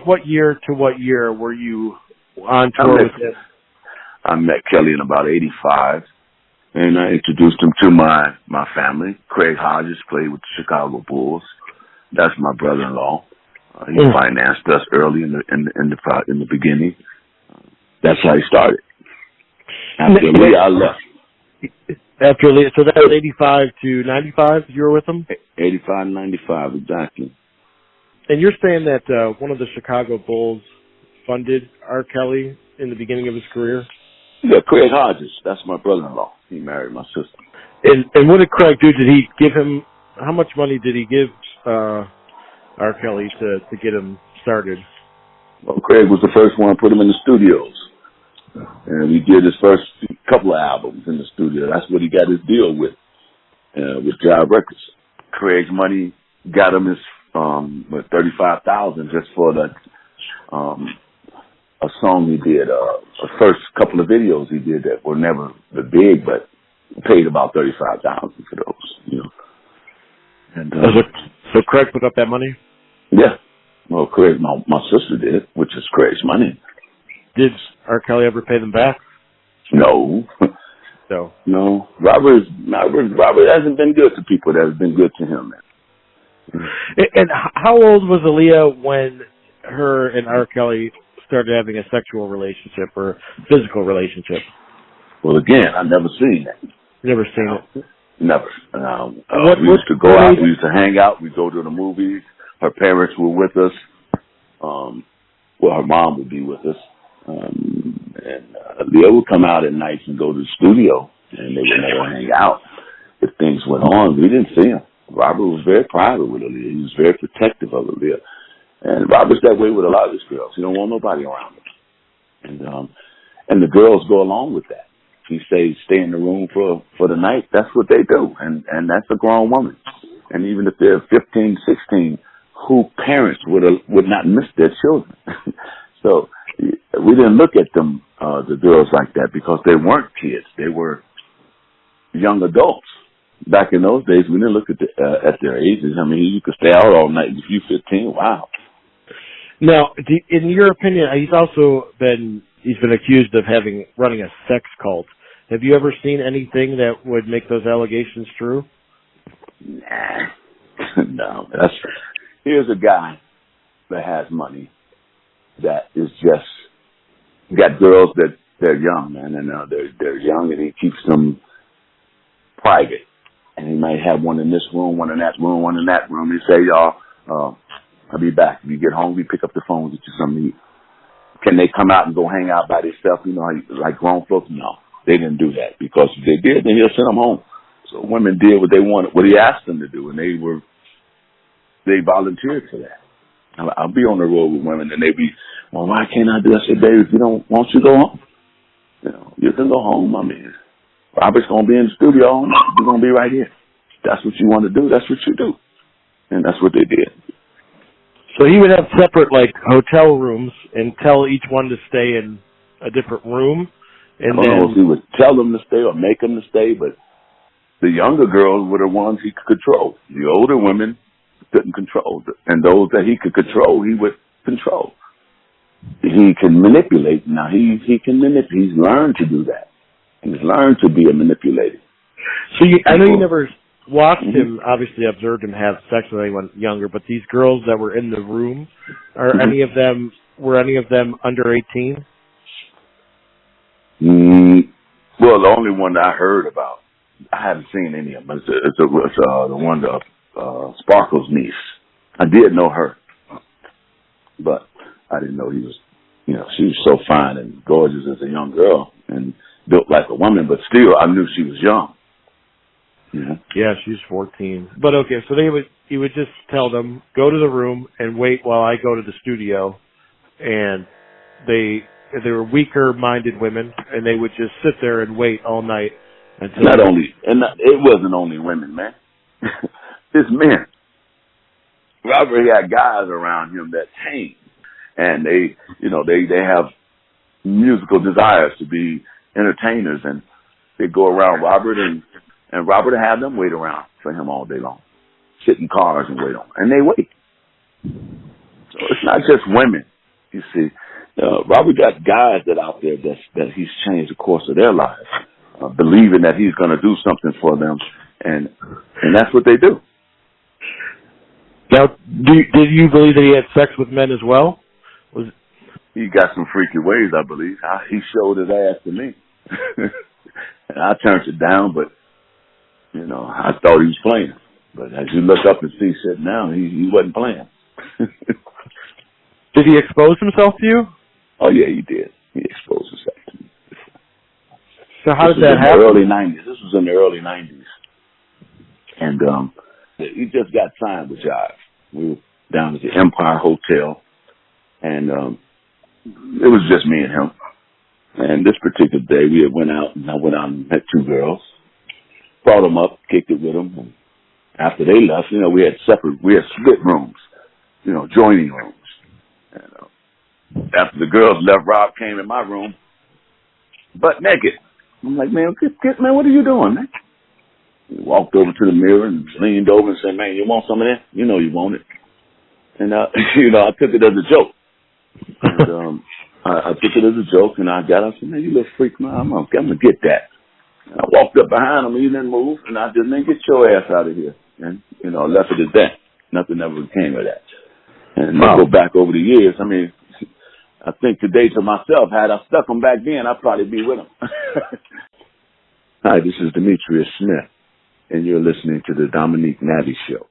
What year to what year were you on tour with him? I met Kelly in about 85, and I introduced him to my family. Craig Hodges played with the Chicago Bulls. That's my brother-in-law. He financed us early in the beginning. That's how he started. After Leah, I left. After Leah, so that was 85 to 95. You were with him. 85 and 95, exactly. And you're saying that one of the Chicago Bulls funded R. Kelly in the beginning of his career? Yeah, Craig Hodges. That's my brother-in-law. He married my sister. And what did Craig do? Did he give him, how much money did he give R. Kelly to get him started? Well, Craig was the first one to put him in the studios. And he did his first couple of albums in the studio. That's what he got his deal with Jive Records. Craig's money got him his $35,000 just for the a song he did. The first couple of videos he did that were never the big, but paid about $35,000 for those. You know. And so Craig put up that money? Yeah. Well, Craig, my sister did, which is Craig's money. Did R. Kelly ever pay them back? No. So. No. Robert hasn't been good to people that have been good to him. And how old was Aaliyah when her and R. Kelly started having a sexual relationship or physical relationship? Well, again, I've never seen that. Never seen it? Never. We used to go out. We used to hang out. We'd go to the movies. Her parents were with us. Well, her mom would be with us. And Leah would come out at nights and go to the studio, and they would never hang out. If things went on, we didn't see him. Robert was very private with Aaliyah. He was very protective of Aaliyah. And Robert's that way with a lot of his girls. He don't want nobody around him. And the girls go along with that. If he says stay in the room for the night, that's what they do. And that's a grown woman. And even if they're 15, 16, who parents would not miss their children. So we didn't look at them, the girls like that, because they weren't kids. They were young adults. Back in those days, we didn't look at their ages. I mean, you could stay out all night if you're 15. Wow. Now, in your opinion, he's been accused of running a sex cult. Have you ever seen anything that would make those allegations true? Nah. No. Here's a guy that has money that is just got girls that they're young, man, and they're young, and he keeps them private. And he might have one in this room, one in that room, one in that room. He say, y'all, I'll be back. If you get home, we pick up the phone, get you something to eat. Can they come out and go hang out by themselves, like grown folks? No, they didn't do that, because if they did, then he'll send them home. So women did what they wanted, what he asked them to do, and they volunteered for that. I'll be on the road with women, and they be, well, why can't I do that? I say, baby, if you don't want you to go home, you can go home. I mean, Robert's going to be in the studio. You're going to be right here. That's what you want to do. That's what you do. And that's what they did. So he would have separate, hotel rooms and tell each one to stay in a different room? And I don't know if he would tell them to stay or make them to stay, but the younger girls were the ones he could control. The older women couldn't control. And those that he could control, he would control. He can manipulate. Now, he can manipulate. He's learned to do that. He's learned to be a manipulator. So I know you never watched him, obviously observed him have sex with anyone younger, but these girls that were in the room, were any of them under 18? Well, the only one that I heard about, I haven't seen any of them. It's the one, Sparkle's niece. I did know her, but I didn't know he was, she was so fine and gorgeous as a young girl and built like a woman, but still I knew she was young. Yeah, she's 14. But okay, so he would just tell them, go to the room and wait while I go to the studio, and they were weaker-minded women, and they would just sit there and wait all night until. It wasn't only women, man. It's men. Robert had guys around him that tame, and they have musical desires to be entertainers, and they go around Robert, and Robert would have them wait around for him all day long, sit in cars and wait on him, and they wait. So it's not just women. You see, Robert got guys that out there that he's changed the course of their lives, believing that he's going to do something for them, and that's what they do. Now, did you believe that he had sex with men as well? He got some freaky ways, I believe. He showed his ass to me, and I turned it down. But I thought he was playing. But as you look up and see shit now, he wasn't playing. Did he expose himself to you? Oh yeah, he did. He exposed himself to me. So how did that happen? Early '90s. This was in the early '90s, and he just got signed with Jive. We were down at the Empire Hotel, and it was just me and him. And this particular day, we had went out, and I went out and met two girls, brought them up, kicked it with them. And after they left, we had split rooms, joining rooms. And after the girls left, Rob came in my room, butt naked. I'm like, man, man, what are you doing, man? He walked over to the mirror and leaned over and said, man, you want some of that? You know you want it. And, I took it as a joke. And I took it as a joke, and I got up and said, man, you little freak, man, I'm going to get that. And I walked up behind him, and he didn't move, and I just, man, get your ass out of here. And, left it at that. Nothing ever came of that. And I go back over the years, I think today to myself, had I stuck him back then, I'd probably be with him. Hi, this is Demetrius Smith, and you're listening to the Domenick Nati Show.